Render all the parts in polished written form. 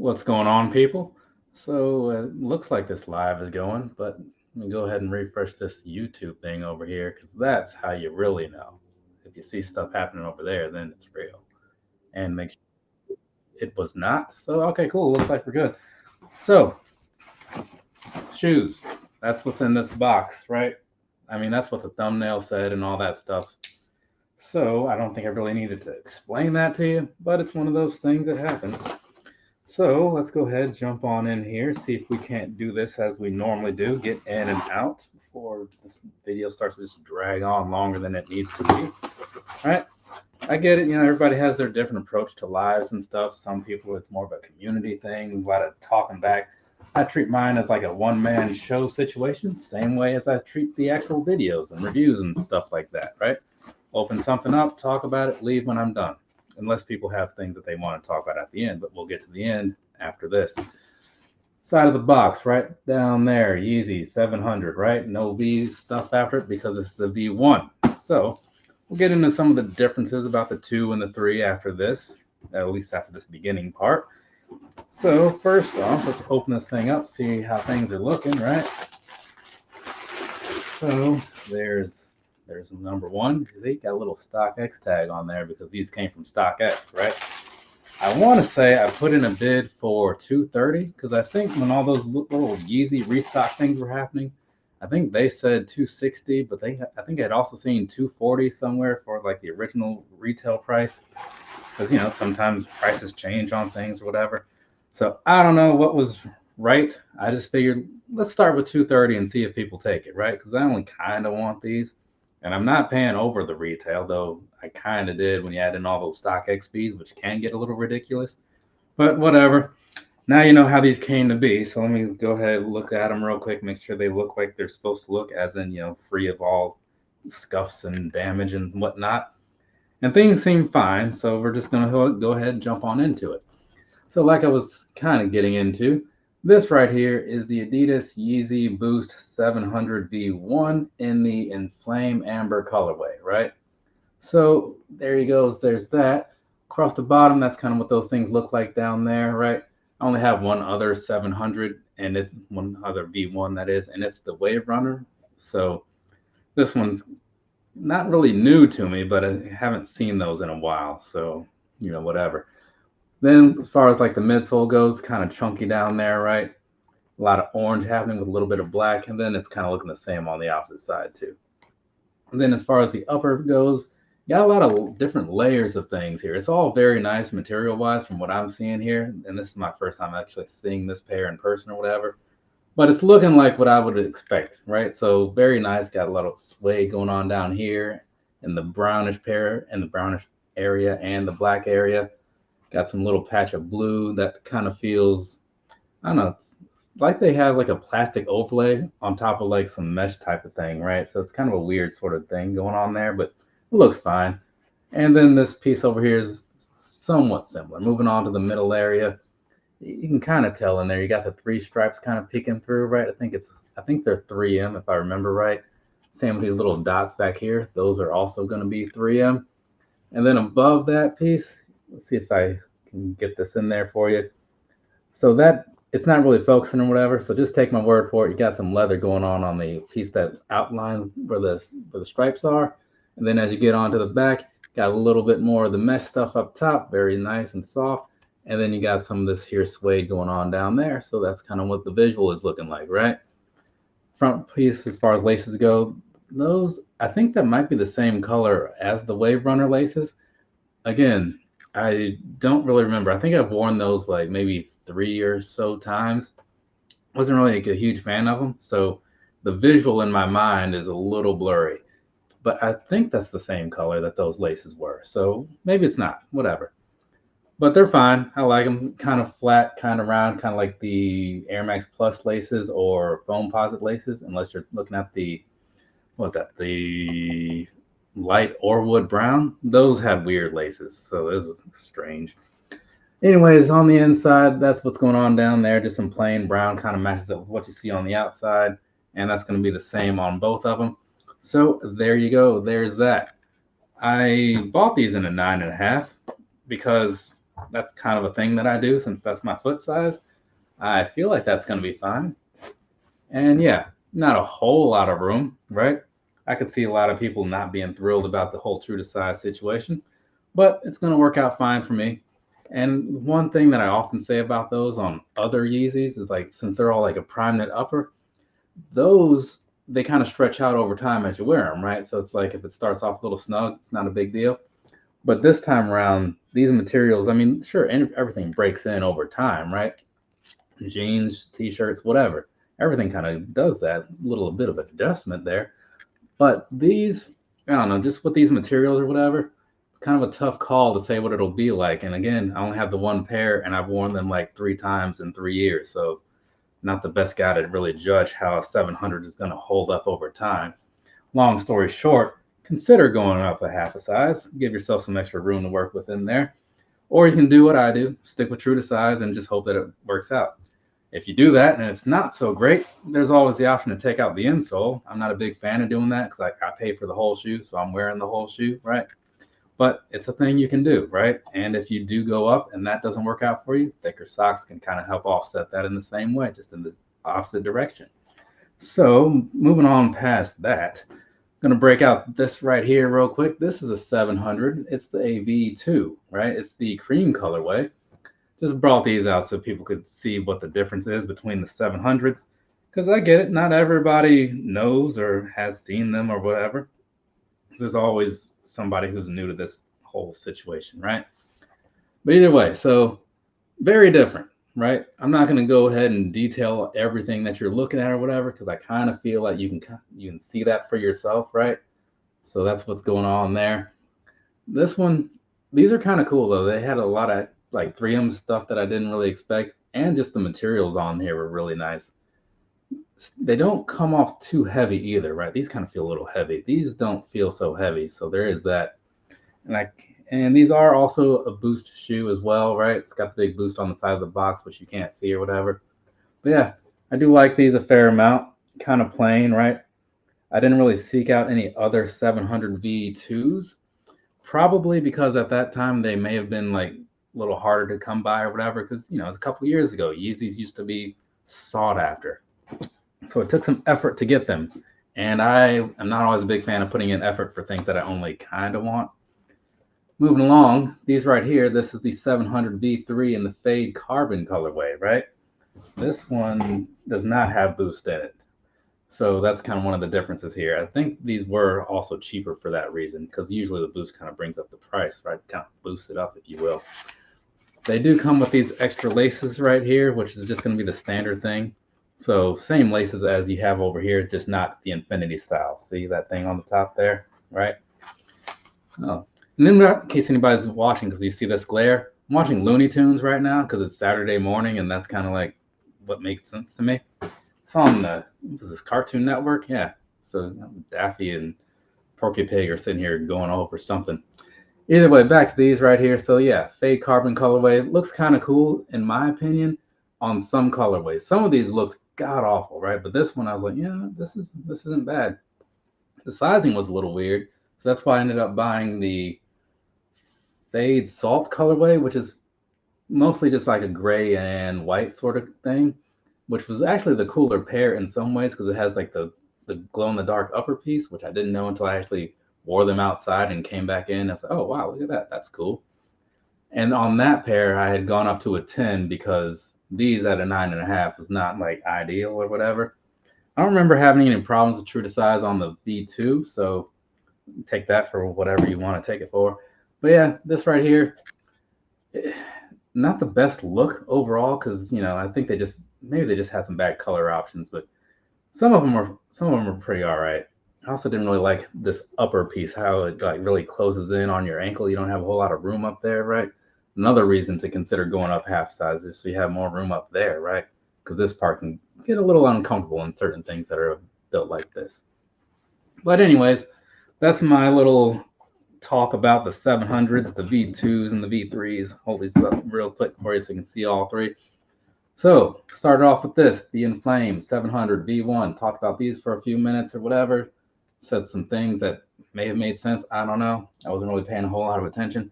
What's going on, people? So it looks like this live is going, but let me go ahead and refresh this YouTube thing over here because that's how you really know. If you see stuff happening over there, then it's real. And make sure it was not. So, okay, cool. Looks like we're good. So, shoes. That's what's in this box, right? I mean, that's what the thumbnail said and all that stuff. So, I don't think I really needed to explain that to you, but it's one of those things that happens. So let's go ahead, jump on in here, see if we can't do this as we normally do, get in and out before this video starts to just drag on longer than it needs to be. All right, I get it. Everybody has their different approach to lives and stuff. Some people, it's more of a community thing, a lot of talking back. I treat mine as like a one-man show situation, same way as I treat the actual videos and reviews and stuff like that, right? Open something up, talk about it, leave when I'm done. Unless people have things that they want to talk about at the end, but we'll get to the end after this. Side of the box, right down there, Yeezy 700, right? No V stuff after it because it's the V1. So we'll get into some of the differences about the 2 and the 3 after this, at least after this beginning part. So first off, let's open this thing up, see how things are looking, right? So there's number one. See, got a little StockX tag on there because these came from StockX, right? I want to say I put in a bid for 230 because I think when all those little Yeezy restock things were happening, I think they said 260, but I think I'd also seen 240 somewhere for like the original retail price because sometimes prices change on things or whatever. So I don't know what was right. I just figured let's start with 230 and see if people take it, right? Because I only kind of want these. And I'm not paying over the retail, though I kind of did when you add in all those StockX fees, which can get a little ridiculous. But whatever. Now you know how these came to be. So let me go ahead and look at them real quick, make sure they look like they're supposed to look, as in, free of all scuffs and damage and whatnot. And things seem fine. So we're just going to go ahead and jump on into it. So, like I was kind of getting into, this right here is the Adidas Yeezy Boost 700 V1 in the Enflame Amber colorway, right? So there he goes, there's that. Across the bottom, that's kind of what those things look like down there, right? I only have one other 700, and it's one other V1 that is, and it's the Wave Runner. So this one's not really new to me, but I haven't seen those in a while, so, whatever. Then, as far as like the midsole goes, kind of chunky down there, right? A lot of orange happening with a little bit of black, and then it's kind of looking the same on the opposite side too. And then, as far as the upper goes, you got a lot of different layers of things here. It's all very nice material-wise from what I'm seeing here, and this is my first time actually seeing this pair in person or whatever. But it's looking like what I would expect, right? So very nice. Got a lot of suede going on down here in the brownish pair, in the brownish area and the black area. Got some little patch of blue that kind of feels, I don't know, it's like they have like a plastic overlay on top of like some mesh type of thing, right? So it's kind of a weird sort of thing going on there, but it looks fine. And then this piece over here is somewhat similar. Moving on to the middle area, you can kind of tell in there, you got the 3 stripes kind of peeking through, right? I think they're 3M if I remember right. Same with these little dots back here. Those are also going to be 3M. And then above that piece, let's see if I can get this in there for you. So that it's not really focusing or whatever. So just take my word for it. You got some leather going on the piece that outlines where the stripes are. And then as you get onto the back, got a little bit more of the mesh stuff up top, very nice and soft. And then you got some of this here suede going on down there. So that's kind of what the visual is looking like, right? Front piece, as far as laces go, those, I think that might be the same color as the Wave Runner laces. Again, I don't really remember. I think I've worn those like maybe 3 or so times. Wasn't really like a huge fan of them. So the visual in my mind is a little blurry. But I think that's the same color that those laces were. So maybe it's not, whatever. But they're fine. I like them kind of flat, kind of round, kind of like the Air Max Plus laces or Foamposite laces, unless you're looking at the, what was that, the light Orwood brown. Those had weird laces, so this is strange. Anyways, on the inside, that's what's going on down there. Just some plain brown, kind of matches up with what you see on the outside, and that's going to be the same on both of them. So there you go. There's that. I bought these in a 9.5 because that's kind of a thing that I do since that's my foot size. I feel like that's going to be fine. And yeah, not a whole lot of room, right? I could see a lot of people not being thrilled about the whole true to size situation, but it's going to work out fine for me. And one thing that I often say about those on other Yeezys is like, since they're all like a prime knit upper, those they kind of stretch out over time as you wear them, right? So it's like if it starts off a little snug, it's not a big deal. But this time around, these materials, I mean, sure, everything breaks in over time, right? Jeans, t-shirts, whatever. Everything kind of does that. A little bit of adjustment there. But these, I don't know, just with these materials or whatever, it's kind of a tough call to say what it'll be like. And again, I only have the one pair and I've worn them like 3 times in 3 years. So not the best guy to really judge how a 700 is going to hold up over time. Long story short, consider going up a half a size. Give yourself some extra room to work with in there. Or you can do what I do, stick with true to size and just hope that it works out. If you do that and it's not so great, there's always the option to take out the insole. I'm not a big fan of doing that because I pay for the whole shoe, so I'm wearing the whole shoe, right? But it's a thing you can do, right? And if you do go up and that doesn't work out for you, thicker socks can kind of help offset that in the same way, just in the opposite direction. So moving on past that, I'm going to break out this right here real quick. This is a 700. It's a V2, right? It's the cream colorway. Just brought these out so people could see what the difference is between the 700s. Because I get it, not everybody knows or has seen them or whatever. There's always somebody who's new to this whole situation, right? But either way, so very different, right? I'm not going to go ahead and detail everything that you're looking at or whatever because I kind of feel like you can see that for yourself, right? So that's what's going on there. This one, these are kind of cool though. They had a lot of like 3M stuff that I didn't really expect, and just the materials on here were really nice. They don't come off too heavy either, right? These kind of feel a little heavy. These don't feel so heavy, so there is that. And these are also a boost shoe as well, right? It's got the big boost on the side of the box, which you can't see or whatever. But yeah, I do like these a fair amount. Kind of plain, right? I didn't really seek out any other 700 V2s, probably because at that time they may have been like a little harder to come by or whatever. Because it's a couple years ago. Yeezys used to be sought after, so it took some effort to get them. And I am not always a big fan of putting in effort for things that I only kind of want. Moving along, these right here, this is the 700 V3 in the fade carbon colorway, right? This one does not have boost in it. So that's kind of one of the differences here. I think these were also cheaper for that reason, because usually the boost kind of brings up the price, right? Kind of boosts it up, if you will. They do come with these extra laces right here, which is just going to be the standard thing. So same laces as you have over here, just not the infinity style. See that thing on the top there, right? Oh. And then in case anybody's watching, because you see this glare, I'm watching Looney Tunes right now because it's Saturday morning, and that's kind of like what makes sense to me. It's on what is this, Cartoon Network? Yeah. So Daffy and Porky Pig are sitting here going over something. Either way, back to these right here. So yeah, fade carbon colorway looks kind of cool in my opinion on some colorways. Some of these looked god awful, right? But this one I was like, yeah, this isn't bad. The sizing was a little weird, so that's why I ended up buying the fade salt colorway, which is mostly just like a gray and white sort of thing, which was actually the cooler pair in some ways because it has like the glow in the dark upper piece, which I didn't know until I actually wore them outside and came back in. I said, oh wow, look at that, that's cool. And on that pair I had gone up to a 10 because these at a 9.5 was not like ideal or whatever. I don't remember having any problems with true to size on the V2, so take that for whatever you want to take it for. But yeah, this right here, not the best look overall because I think maybe they just had some bad color options, but some of them are pretty all right. I also didn't really like this upper piece, how it like really closes in on your ankle. You don't have a whole lot of room up there, right? Another reason to consider going up half size is so you have more room up there, right? Because this part can get a little uncomfortable in certain things that are built like this. But anyways, that's my little talk about the 700s, the V2s, and the V3s. Hold these up real quick for you so you can see all three. So, started off with this, the Enflame 700 V1. Talked about these for a few minutes or whatever. Said some things that may have made sense. I don't know. I wasn't really paying a whole lot of attention.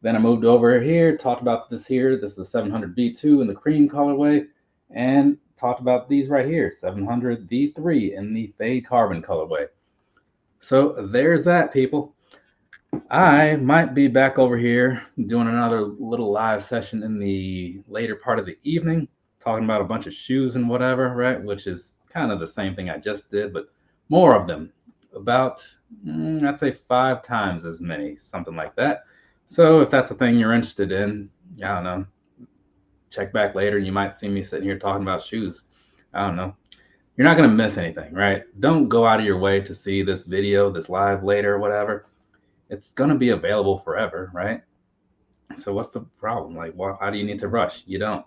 Then I moved over here, talked about this here. This is the 700 V2 in the cream colorway, and talked about these right here, 700 V3 in the fade carbon colorway. So there's that, people. I might be back over here doing another little live session in the later part of the evening, talking about a bunch of shoes and whatever, right? Which is kind of the same thing I just did, but more of them. About, I'd say 5 times as many, something like that. So if that's a thing you're interested in, I don't know, check back later and you might see me sitting here talking about shoes. I don't know. You're not going to miss anything, right? Don't go out of your way to see this video, this live later or whatever. It's going to be available forever, right? So what's the problem? Like, how do you need to rush? You don't.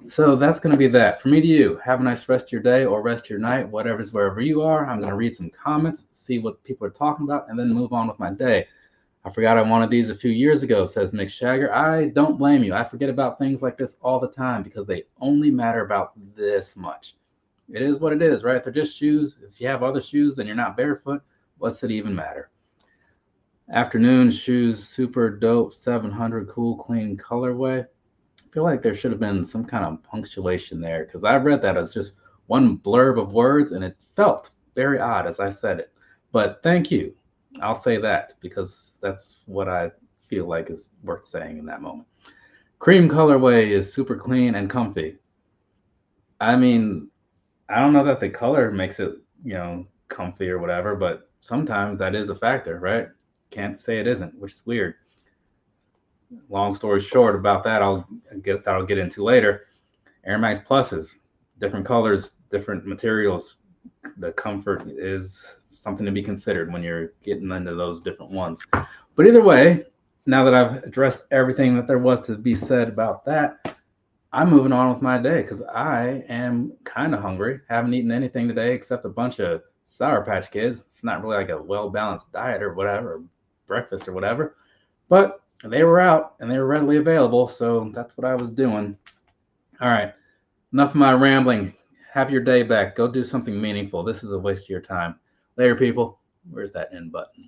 So that's going to be that. From me to you, have a nice rest of your day or rest of your night, whatever's wherever you are. I'm going to read some comments, see what people are talking about, and then move on with my day. I forgot I wanted these a few years ago, says Mick Shagger. I don't blame you. I forget about things like this all the time because they only matter about this much. It is what it is, right? They're just shoes. If you have other shoes, then you're not barefoot. What's it even matter? Afternoon shoes, super dope, 700 cool, clean colorway. I feel like there should have been some kind of punctuation there because I read that as just one blurb of words and it felt very odd as I said it. But thank you. I'll say that because that's what I feel like is worth saying in that moment. Cream colorway is super clean and comfy. I mean, I don't know that the color makes it, comfy or whatever, but sometimes that is a factor, right? Can't say it isn't, which is weird. Long story short about that, I'll get into later. Air Max Pluses, different colors, different materials. The comfort is something to be considered when you're getting into those different ones. But either way, now that I've addressed everything that there was to be said about that, I'm moving on with my day because I am kind of hungry. Haven't eaten anything today except a bunch of Sour Patch Kids. It's not really like a well-balanced diet or whatever, or breakfast or whatever. But they were out and they were readily available, so that's what I was doing. All right, enough of my rambling. Have your day back. Go do something meaningful. This is a waste of your time. Later, people. Where's that end button?